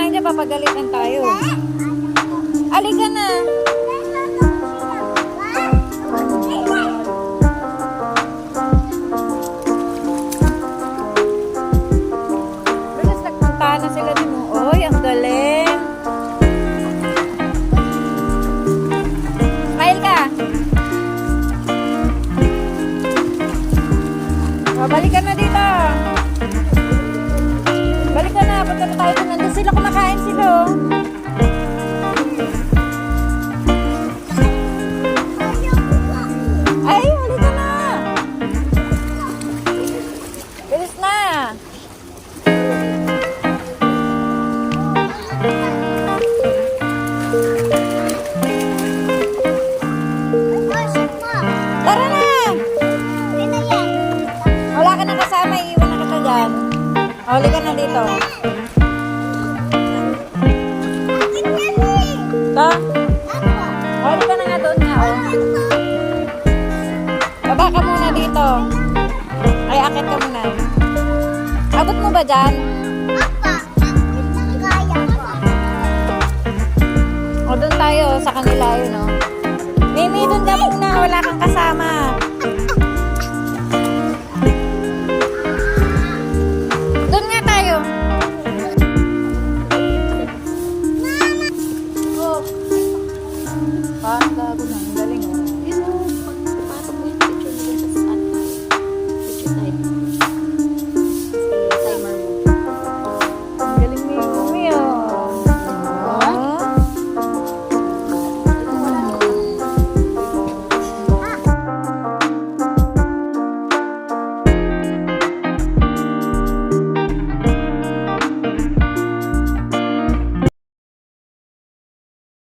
kumain dyan, papagalitan tayo. Alika na. Bilis, nagpunta na sila din. Oy, ang galing. Smile ka. Balik ka na dito. Balik ka na. Punta na tayo. Nandun sila, kumakain sila. Ay, halika na. Bilis na. Tara na. Wala ka na kasama, iiwan na kita dyan. Huli ka na dito. Ito? Huli ka na nga doon nga, oh. Baba ka muna dito. Ay, akit ka muna. Abot mo ba dyan? O, doon tayo sa kanila yun, oh. Mimi, doon ka muna. Wala kang kasama. Doon nga tayo. Oh. Parang gago na.